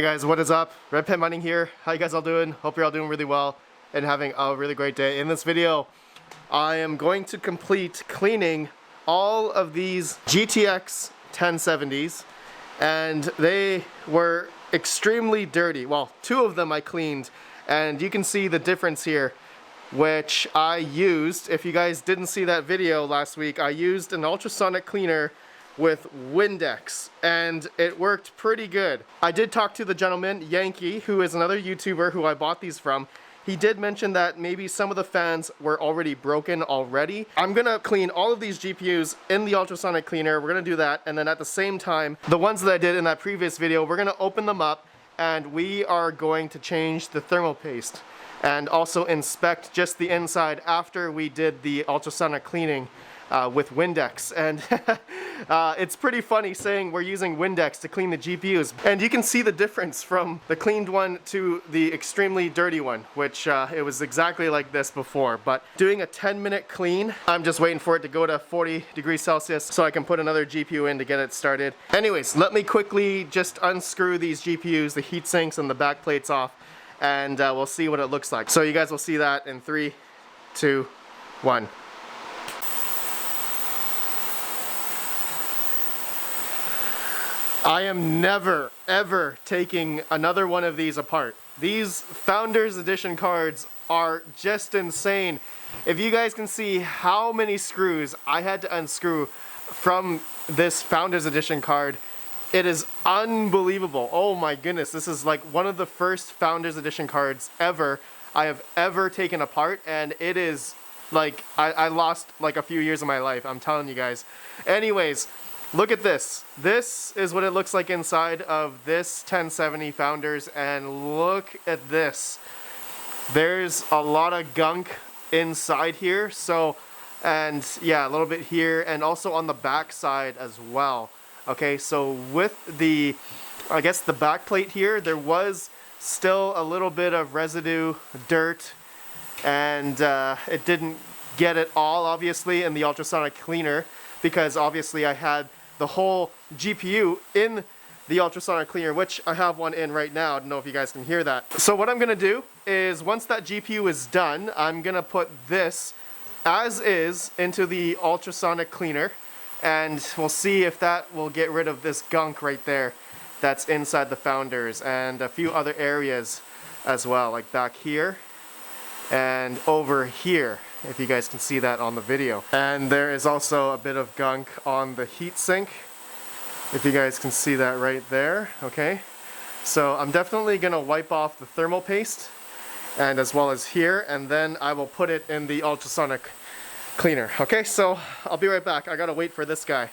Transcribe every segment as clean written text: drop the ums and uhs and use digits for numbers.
Hey guys, what is up? RedPandaMining here. How you guys all doing? Hope you're all doing really well and having a really great day. In this video, I am going to complete cleaning all of these GTX 1070s, and they were extremely dirty. Well, two of them I cleaned, and you can see the difference here, which I used. If you guys didn't see that video last week, I used an ultrasonic cleaner with Windex, and it worked pretty good. I did talk to the gentleman, Yankee, who is another YouTuber who I bought these from. He did mention that maybe some of the fans were already broken already. I'm gonna clean all of these GPUs in the ultrasonic cleaner. We're gonna do that, and then at the same time, the ones that I did in that previous video, we're gonna open them up and we are going to change the thermal paste and also inspect just the inside after we did the ultrasonic cleaning with Windex. And it's pretty funny saying we're using Windex to clean the GPUs, and you can see the difference from the cleaned one to the extremely dirty one, which it was exactly like this before. But doing a 10-minute clean, I'm just waiting for it to go to 40 degrees Celsius so I can put another GPU in to get it started. Anyways, let me quickly just unscrew these GPUs, the heat sinks and the back plates off, and we'll see what it looks like. So you guys will see that in 3, 2, 1. I am never, ever taking another one of these apart. These Founders Edition cards are just insane. If you guys can see how many screws I had to unscrew from this Founders Edition card, it is unbelievable. Oh my goodness, this is like one of the first Founders Edition cards ever I have ever taken apart, and it is like, I lost like a few years of my life, I'm telling you guys. Anyways, look at this. This is what it looks like inside of this 1070 Founders, and look at this. There's a lot of gunk inside here, so, and yeah, a little bit here, and also on the back side as well. Okay, so with the, I guess the back plate here, there was still a little bit of residue, dirt, and it didn't get it all, obviously, in the ultrasonic cleaner, because obviously I had the whole GPU in the ultrasonic cleaner, which I have one in right now. I don't know if you guys can hear that. So what I'm gonna do is, once that GPU is done, I'm gonna put this as is into the ultrasonic cleaner, and we'll see if that will get rid of this gunk right there that's inside the Founders, and a few other areas as well, like back here and over here, if you guys can see that on the video. And there is also a bit of gunk on the heatsink, if you guys can see that right there. Okay, so I'm definitely gonna wipe off the thermal paste, and as well as here, and then I will put it in the ultrasonic cleaner. Okay, so I'll be right back. I gotta wait for this guy.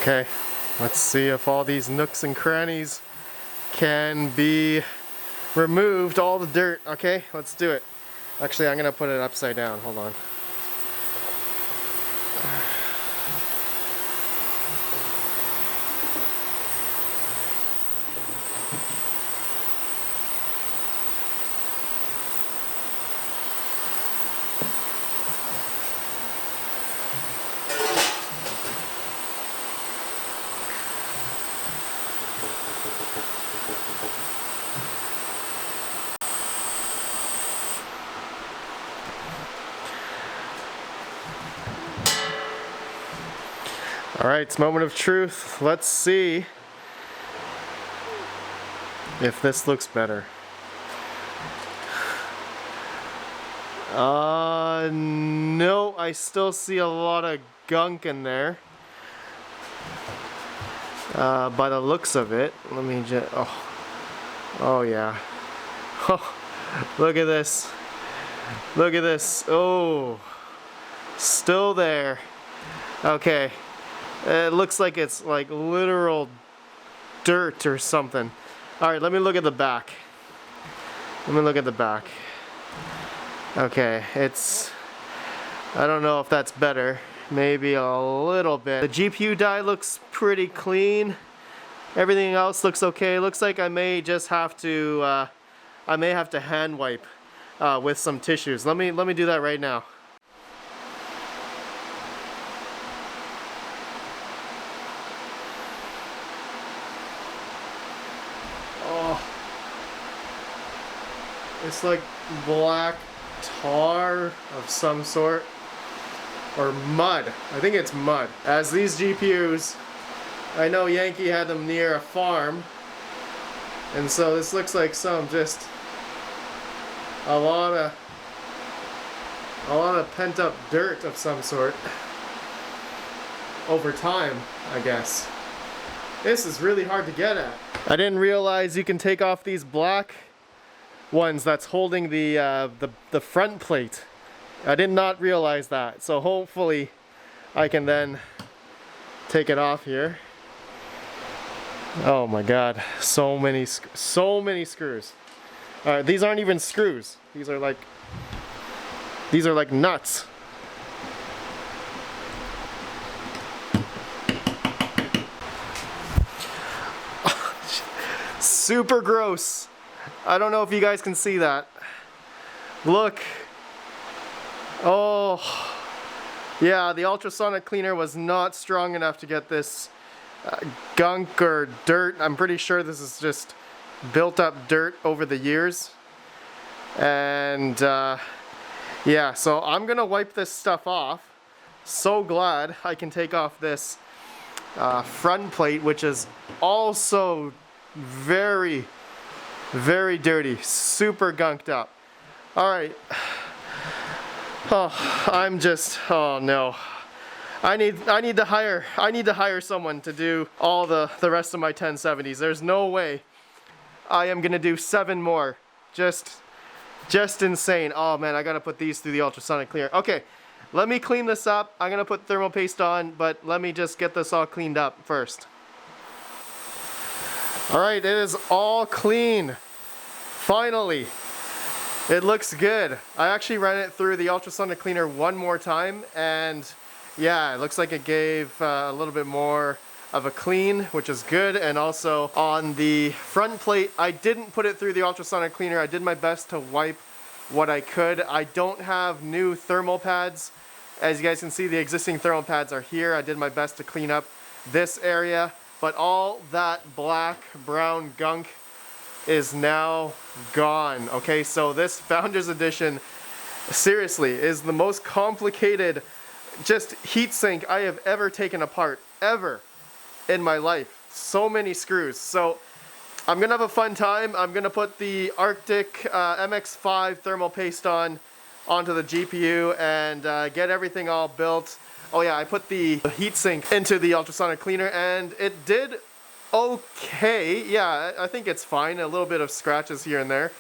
Okay, let's see if all these nooks and crannies can be removed, all the dirt. Okay, let's do it. Actually, I'm gonna put it upside down, hold on. All right, it's moment of truth. Let's see if this looks better. No, I still see a lot of gunk in there. by the looks of it. Let me just, oh yeah. Oh, look at this. Look at this. Oh, still there. Okay. It looks like it's like literal dirt or something. Alright, let me look at the back. Let me look at the back. Okay, it's... I don't know if that's better. Maybe a little bit. The GPU die looks pretty clean. Everything else looks okay. Looks like I may just have to... I may have to hand wipe with some tissues. Let me do that right now. Oh, it's like black tar of some sort, or mud. I think it's mud. As these GPUs, I know Yankee had them near a farm, and so this looks like some just a lot of pent-up dirt of some sort over time, I guess. This is really hard to get at. I didn't realize you can take off these black ones that's holding the front plate. I did not realize that. So hopefully I can then take it off here. Oh my god, so many screws. Alright, these aren't even screws. These are like nuts. Super gross. I don't know if you guys can see that. Look. Oh. Yeah, the ultrasonic cleaner was not strong enough to get this gunk or dirt. I'm pretty sure this is just built up dirt over the years. And yeah, so I'm gonna wipe this stuff off. So glad I can take off this front plate, which is also very dirty, super gunked up. All right. Oh, oh no. I need to hire someone to do all the rest of my 1070s. There's no way I am gonna do 7 more. Just insane. Oh man, I gotta put these through the ultrasonic cleaner. Okay, let me clean this up. I'm gonna put thermal paste on, but let me just get this all cleaned up first. Alright, it is all clean. Finally. It looks good. I actually ran it through the ultrasonic cleaner one more time, and yeah, it looks like it gave a little bit more of a clean, which is good. And also on the front plate, I didn't put it through the ultrasonic cleaner. I did my best to wipe what I could. I don't have new thermal pads. As you guys can see, the existing thermal pads are here. I did my best to clean up this area, but all that black, brown gunk is now gone. Okay, so this Founders Edition, seriously, is the most complicated just heatsink I have ever taken apart, ever, in my life. So many screws. So I'm gonna have a fun time. I'm gonna put the Arctic MX5 thermal paste onto the GPU and get everything all built. Oh yeah, I put the heatsink into the ultrasonic cleaner and it did okay. Yeah, I think it's fine. A little bit of scratches here and there,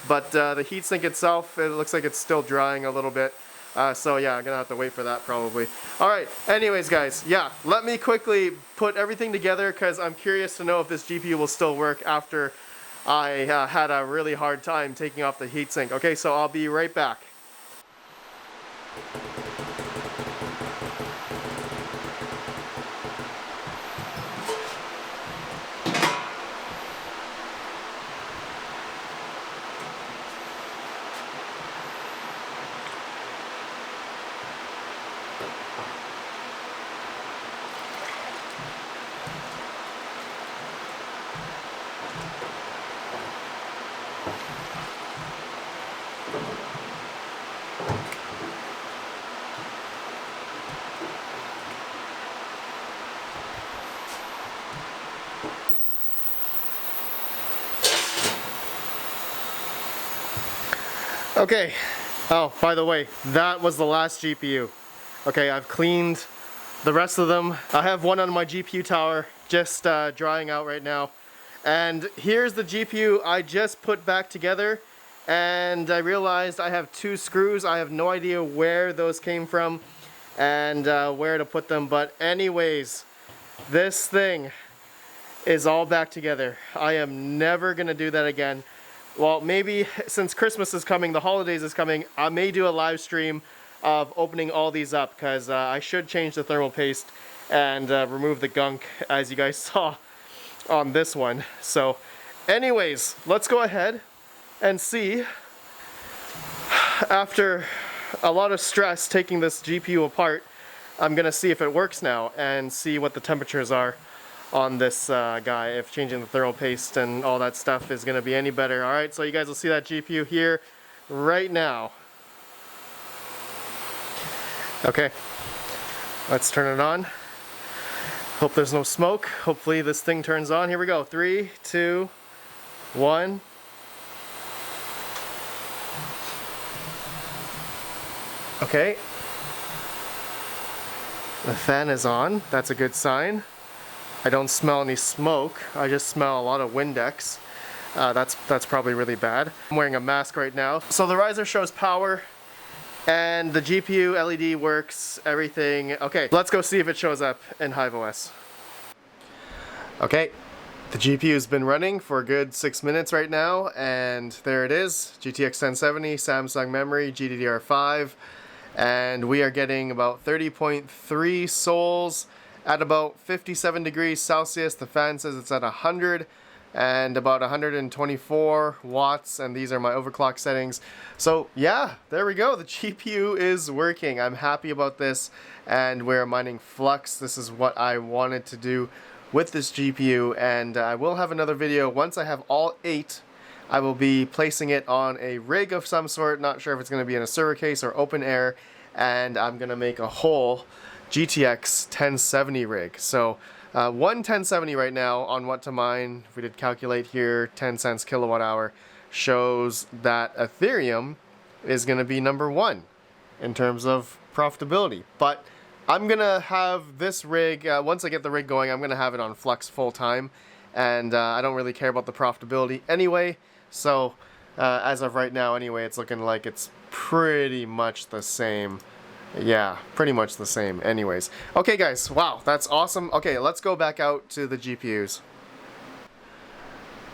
but the heatsink itself, it looks like it's still drying a little bit. So yeah, I'm gonna have to wait for that probably. Alright, anyways guys, yeah, let me quickly put everything together because I'm curious to know if this GPU will still work after I had a really hard time taking off the heatsink. Okay, so I'll be right back. Okay, oh, by the way, that was the last GPU. Okay, I've cleaned the rest of them. I have one on my GPU tower just drying out right now. And here's the GPU I just put back together, and I realized I have 2 screws. I have no idea where those came from and where to put them, but anyways, this thing is all back together. I am never gonna do that again. Well, maybe since Christmas is coming, the holidays is coming, I may do a live stream of opening all these up, because I should change the thermal paste and remove the gunk, as you guys saw on this one. So anyways, let's go ahead and see, after a lot of stress taking this GPU apart, I'm gonna see if it works now and see what the temperatures are on this guy, if changing the thermal paste and all that stuff is gonna be any better. Alright, so you guys will see that GPU here right now. Okay, let's turn it on. Hope there's no smoke. Hopefully this thing turns on. Here we go. 3, 2, 1. Okay. The fan is on. That's a good sign. I don't smell any smoke. I just smell a lot of Windex. That's probably really bad. I'm wearing a mask right now. So the riser shows power, and the GPU LED works, everything. Okay, let's go see if it shows up in HiveOS. Okay, the GPU's been running for a good 6 minutes right now, and there it is. GTX 1070, Samsung memory, GDDR5, and we are getting about 30.3 sols at about 57 degrees Celsius. The fan says it's at 100 and about 124 watts, and these are my overclock settings. So yeah, there we go. The GPU is working. I'm happy about this, and we're mining Flux. This is what I wanted to do with this GPU, and I will have another video once I have all 8. I will be placing it on a rig of some sort. Not sure if it's going to be in a server case or open air, and I'm going to make a whole GTX 1070 rig. So one 1070 right now on what to mine, if we did calculate here, 10 cents kilowatt hour, shows that Ethereum is going to be #1 in terms of profitability. But I'm going to have this rig, once I get the rig going, I'm going to have it on Flux full time, and I don't really care about the profitability anyway. So as of right now anyway, it's looking like it's pretty much the same. Yeah, pretty much the same anyways. Okay guys, wow, that's awesome. Okay, let's go back out to the GPUs.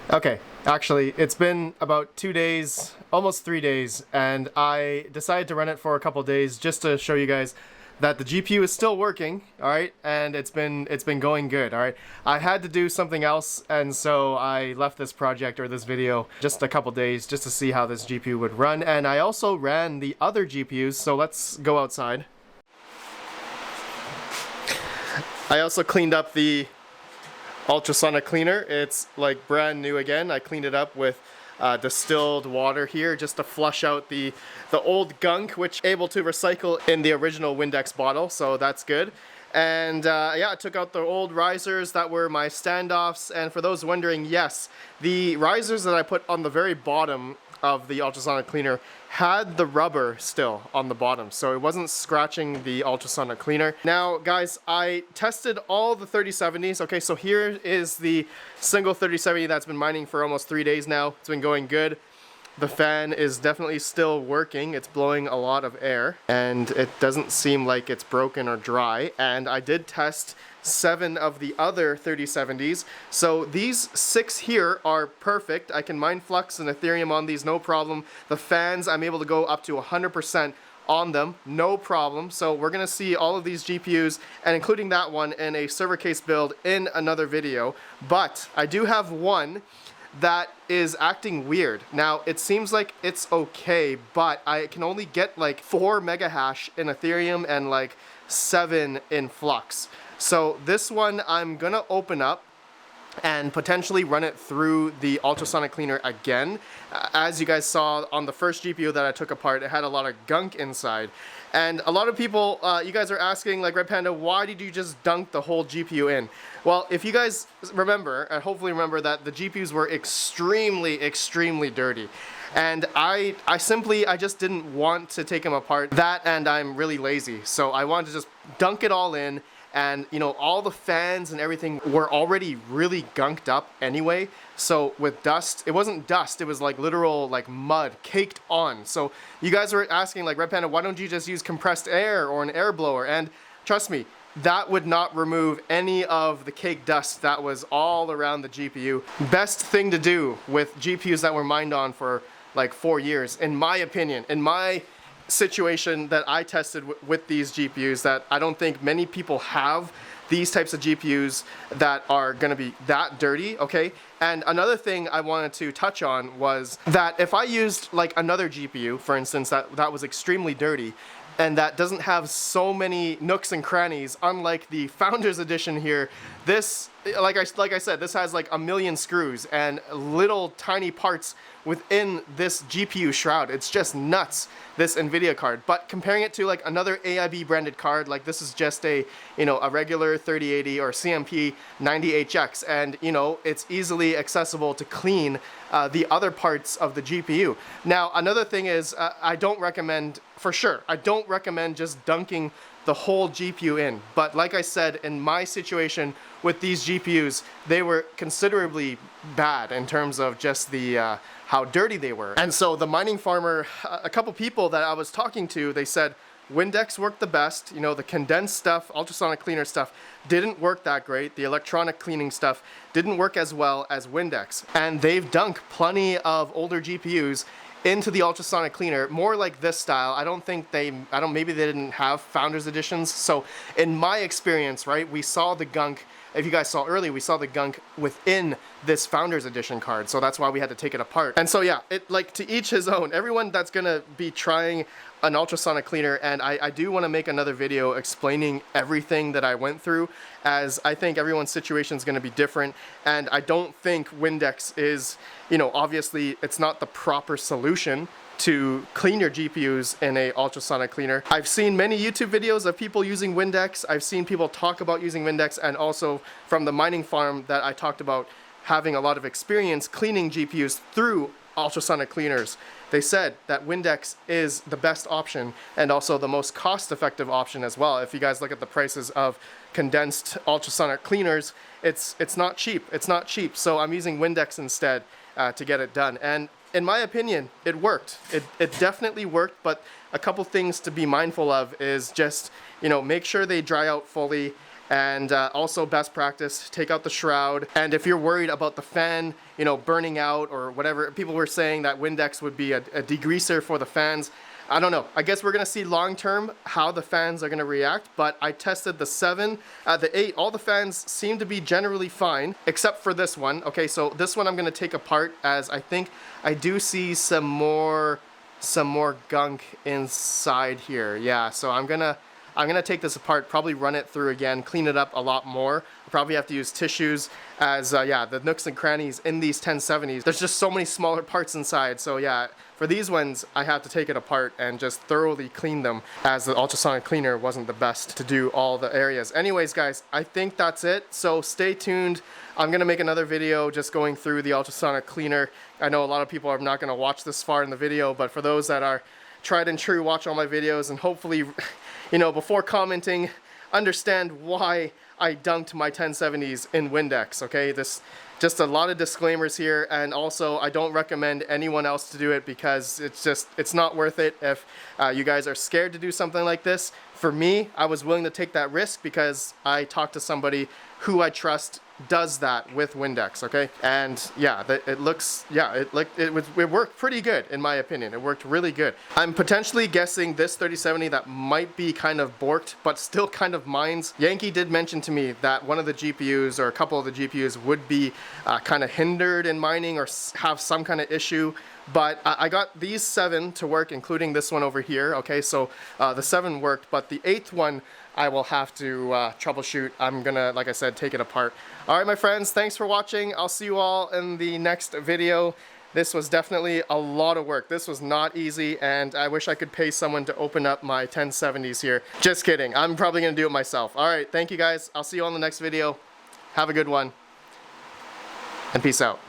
Okay, actually, it's been about 2 days, almost 3 days, and I decided to run it for a couple days just to show you guys that the GPU is still working, alright, and it's been going good, alright. I had to do something else, and so I left this project or this video just a couple days just to see how this GPU would run, and I also ran the other GPUs, so let's go outside. I also cleaned up the Ultrasonic cleaner. It's like brand new again. I cleaned it up with distilled water here just to flush out the old gunk, which able to recycle in the original Windex bottle, so that's good. And yeah, I took out the old risers that were my standoffs, and for those wondering, yes, the risers that I put on the very bottom of the Ultrasonic cleaner had the rubber still on the bottom, so it wasn't scratching the Ultrasonic cleaner. Now guys, I tested all the 3070s. Okay, so here is the single 3070 that's been mining for almost 3 days now. It's been going good. The fan is definitely still working. It's blowing a lot of air, and it doesn't seem like it's broken or dry. And I did test 7 of the other 3070s. So these 6 here are perfect. I can mine Flux and Ethereum on these, no problem. The fans, I'm able to go up to 100% on them, no problem. So we're gonna see all of these GPUs, and including that one, in a server case build in another video. But I do have one that is acting weird. Now, it seems like it's okay, but I can only get like 4 mega hash in Ethereum and like 7 in Flux. So this one I'm gonna open up and potentially run it through the Ultrasonic cleaner again. As you guys saw on the first GPU that I took apart, it had a lot of gunk inside. And a lot of people, you guys are asking, like, Red Panda, why did you just dunk the whole GPU in? Well, if you guys remember, and hopefully remember, that the GPUs were extremely, extremely dirty. And I just didn't want to take them apart. That, and I'm really lazy. So I wanted to just dunk it all in and you know, all the fans and everything were already really gunked up anyway. So with dust, it wasn't dust, it was like literal like mud caked on. So you guys were asking like, Red Panda, why don't you just use compressed air or an air blower? And trust me, that would not remove any of the cake dust that was all around the GPU. Best thing to do with GPUs that were mined on for like 4 years, in my opinion, in my situation that I tested with these GPUs, that I don't think many people have these types of GPUs that are gonna be that dirty, okay? And another thing I wanted to touch on was that if I used like another GPU, for instance, that was extremely dirty, and that doesn't have so many nooks and crannies, unlike the Founders Edition here, this, like I said, this has like a million screws and little tiny parts within this GPU shroud. It's just nuts, this NVIDIA card. But comparing it to like another AIB branded card, like this is just a, you know, a regular 3080 or CMP 90HX, and you know, it's easily accessible to clean the other parts of the GPU. Now, another thing is, I don't recommend, for sure, I don't recommend just dunking the whole GPU in. But like I said, in my situation with these GPUs, they were considerably bad in terms of just the how dirty they were. And so the mining farmer, a couple people that I was talking to, they said Windex worked the best. You know, the condensed stuff, ultrasonic cleaner stuff didn't work that great. The electronic cleaning stuff didn't work as well as Windex. And they've dunked plenty of older GPUs into the ultrasonic cleaner, more like this style. I don't think maybe they didn't have Founders Editions. So in my experience, right, we saw the gunk, if you guys saw earlier, we saw the gunk within this Founders Edition card. So that's why we had to take it apart. And so yeah, it, like, to each his own. Everyone that's gonna be trying an ultrasonic cleaner, and I do want to make another video explaining everything that I went through, as I think everyone's situation is going to be different, and I don't think Windex is, you know, obviously it's not the proper solution to clean your GPUs in a ultrasonic cleaner. I've seen many YouTube videos of people using Windex. I've seen people talk about using Windex, and also from the mining farm that I talked about having a lot of experience cleaning GPUs through ultrasonic cleaners. They said that Windex is the best option and also the most cost-effective option as well. If you guys look at the prices of condensed ultrasonic cleaners, it's not cheap. It's not cheap. So I'm using Windex instead to get it done. And in my opinion, it worked. It definitely worked, but a couple things to be mindful of is just, you know, make sure they dry out fully, and also best practice, take out the shroud. And if you're worried about the fan, you know, burning out or whatever, people were saying that Windex would be a degreaser for the fans. I don't know. I guess we're gonna see long term how the fans are gonna react, but I tested the 7, the 8, all the fans seem to be generally fine, except for this one. Okay, so this one I'm gonna take apart, as I think I do see some more gunk inside here. Yeah, so I'm gonna take this apart, probably run it through again, clean it up a lot more. I'll probably have to use tissues, as yeah, the nooks and crannies in these 1070s, there's just so many smaller parts inside. So yeah, for these ones, I have to take it apart and just thoroughly clean them, as the ultrasonic cleaner wasn't the best to do all the areas. Anyways, guys, I think that's it. So stay tuned. I'm gonna make another video just going through the ultrasonic cleaner. I know a lot of people are not gonna watch this far in the video, but for those that are tried and true, watch all my videos, and hopefully, you know, before commenting, understand why I dunked my 1070s in Windex, okay? This, just a lot of disclaimers here, and also I don't recommend anyone else to do it, because it's not worth it if you guys are scared to do something like this. For me, I was willing to take that risk because I talked to somebody who I trust does that with Windex, okay? And yeah, it worked pretty good in my opinion. It worked really good. I'm potentially guessing this 3070 that might be kind of borked, but still kind of mines. Yankee did mention to me that one of the GPUs, or a couple of the GPUs, would be kind of hindered in mining or have some kind of issue. But I got these 7 to work, including this one over here, okay? So the 7 worked, but the 8th one I will have to troubleshoot. I'm gonna, like I said, take it apart. All right, my friends, thanks for watching. I'll see you all in the next video. This was definitely a lot of work. This was not easy, and I wish I could pay someone to open up my 1070s here. Just kidding. I'm probably gonna do it myself. All right, thank you guys. I'll see you on the next video. Have a good one, and peace out.